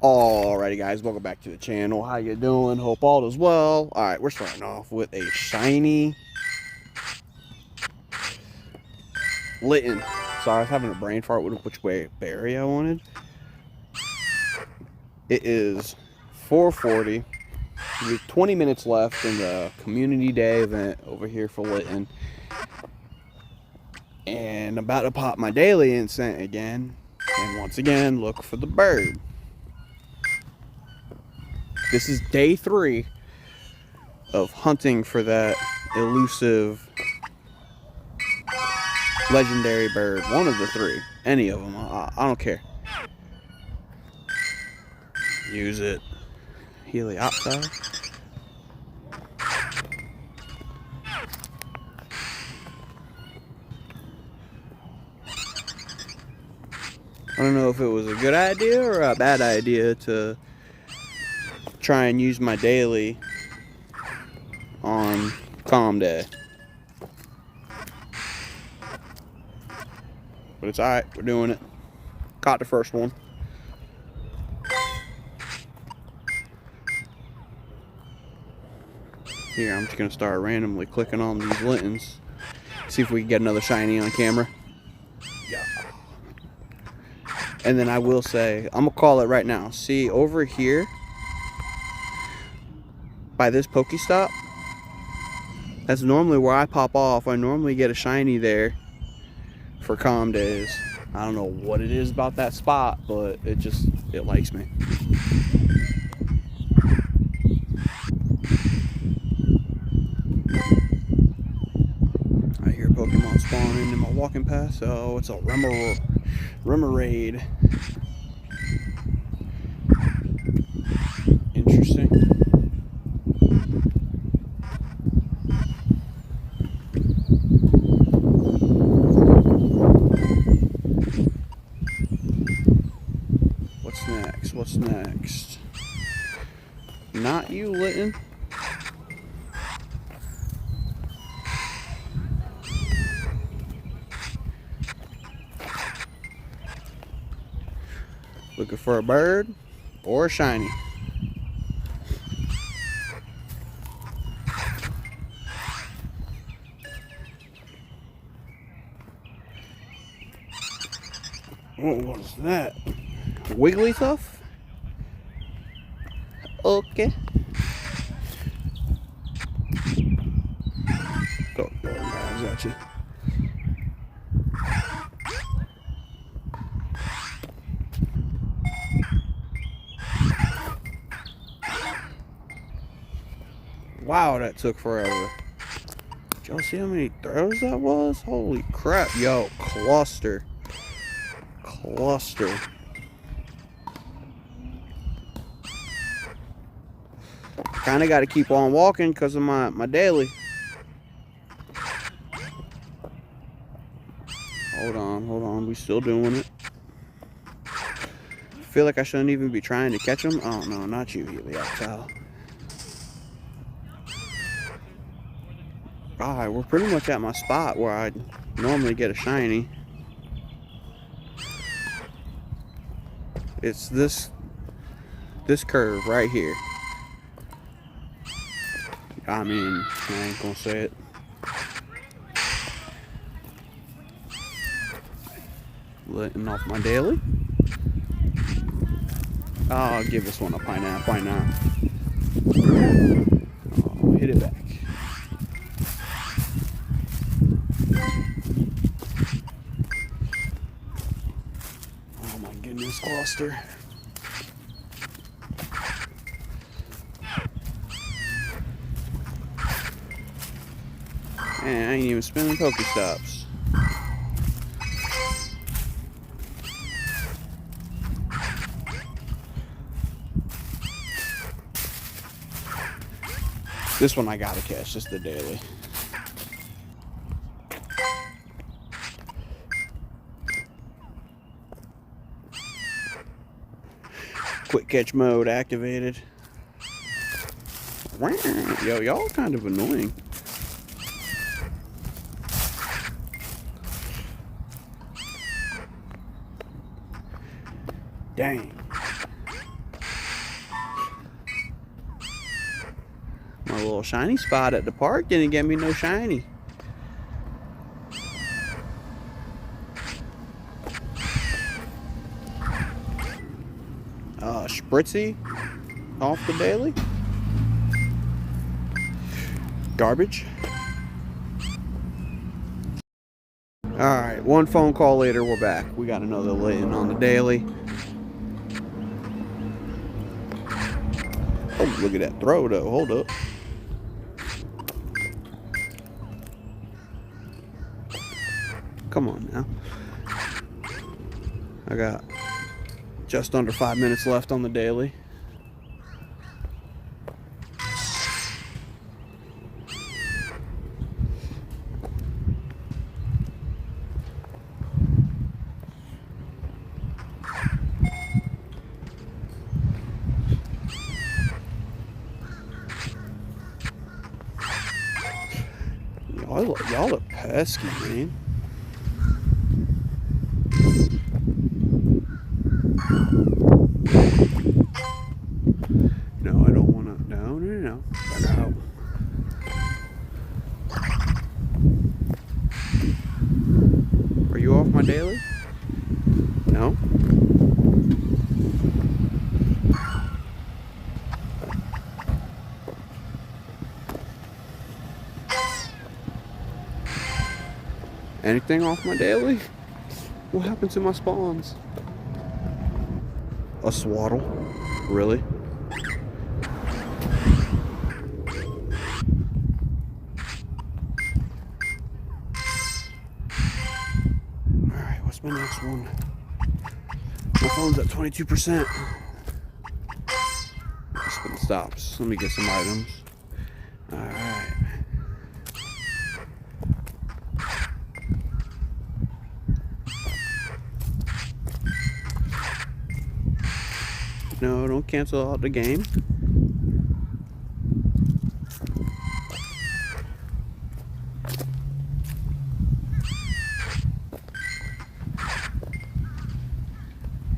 Alrighty guys, welcome back to the channel. How you doing? Hope all is well. Alright, we're starting off with a shiny Litten. Sorry, I was having a brain fart with which way berry I wanted. It is 4:40. We have 20 minutes left in the community day event over here for Litten. And I'm about to pop my daily incense again. And once again, look for the bird. This is day 3 of hunting for that elusive legendary bird. One of the 3. Any of them. I don't care. Use it. Helioptile. I don't know if it was a good idea or a bad idea to try and use my daily on calm day. But it's alright, we're doing it. Caught the first one. Here, I'm just going to start randomly clicking on these Littens. See if we can get another shiny on camera. Yeah. And then I will say, I'm going to call it right now. See, over here, by this Pokestop, that's normally where I pop off. I normally get a shiny there for calm days. I don't know what it is about that spot, but it likes me. I hear Pokemon spawning in my walking path, so it's a Remoraid. Interesting. What's next? Not you, Litten. Looking for a bird or a shiny. What was that? Wigglytuff? Okay. Go, guys, at you. Wow, that took forever. Did y'all see how many throws that was? Holy crap. Yo, cluster. Kind of got to keep on walking because of my daily. Hold on. We still doing it. I feel like I shouldn't even be trying to catch them. Oh, no, not you, Helioptile. Alright, we're pretty much at my spot where I normally get a shiny. It's this curve right here. I mean, I ain't gonna say it. Letting off my daily. Oh, I'll give this one a pineapple. Why not? Oh, hit it back. Oh my goodness, cluster. Man, I ain't even spinning Pokestops. This one I gotta catch, just the daily. Quick catch mode activated. Yo, y'all kind of annoying. Dang. My little shiny spot at the park didn't get me no shiny. Spritzy off the daily. Garbage. Alright, one phone call later, we're back. We got another Litten on the daily. Oh, look at that throw though. Hold up. Come on now. I got just under 5 minutes left on the daily. Y'all are pesky, man. No, I don't want to. No. Back out. Are you off my daily? No? Anything off my daily? What happened to my spawns? A swaddle? Really? Alright, what's my next one? My phone's at 22%. Spin stops. Let me get some items. Alright. No, don't cancel out the game.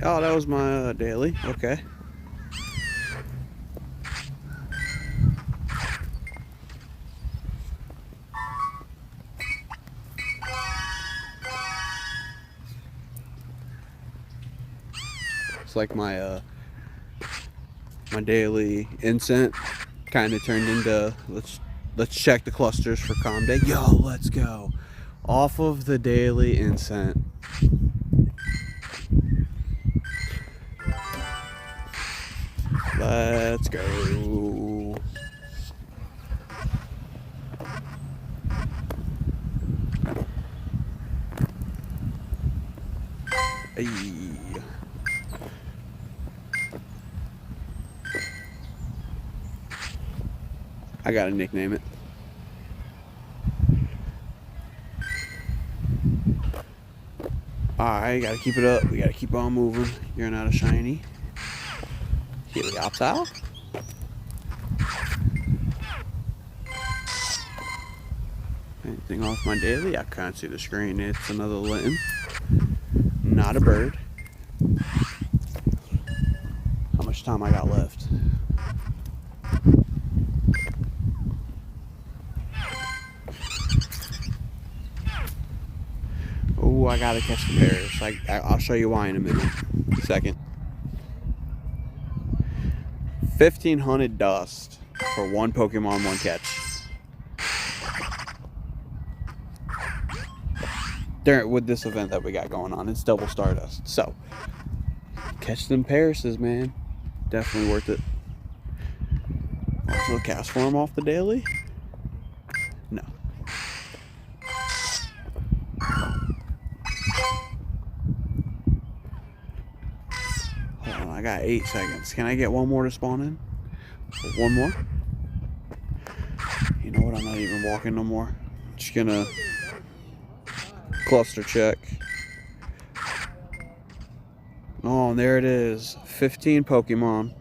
Oh, that was my daily. Okay. It's like my my daily Incense kind of turned into let's check the clusters for calm day. Yo, let's go off of the daily Incense. Let's go. Hey. I gotta nickname it. Alright, gotta keep it up. We gotta keep on moving. You're not a shiny. Helioptile? Anything off my daily? I can't see the screen. It's another Litten. Not a bird. How much time I got left? Oh, I gotta catch the bears. I'll show you why in a minute. Second. 1,500 dust for one Pokemon, one catch. With this event that we got going on, it's double Stardust. So, catch them Parises, man. Definitely worth it. Also, a cast form off the daily? No. Hold on, I got 8 seconds. Can I get one more to spawn in? One more? You know what? I'm not even walking no more. Just gonna cluster check. Oh, and there it is. 15 Pokemon.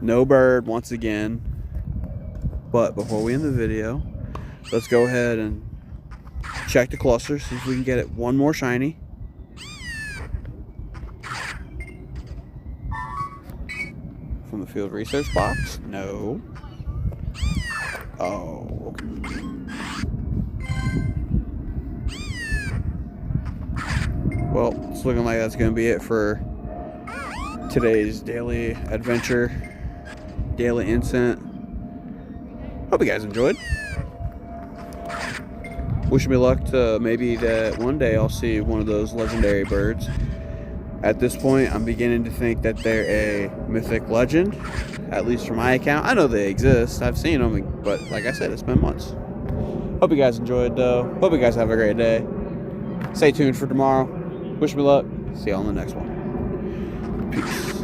No bird once again. But before we end the video, let's go ahead and check the cluster, see if we can get it one more shiny. from the field research box? No. Oh, okay. Well, it's looking like that's going to be it for today's daily adventure, daily incense. Hope you guys enjoyed. Wish me luck to maybe that one day I'll see one of those legendary birds. At this point, I'm beginning to think that they're a mythic legend, at least for my account. I know they exist. I've seen them, but like I said, it's been months. Hope you guys enjoyed, though. Hope you guys have a great day. Stay tuned for tomorrow. Wish me luck. See you on the next one. Peace.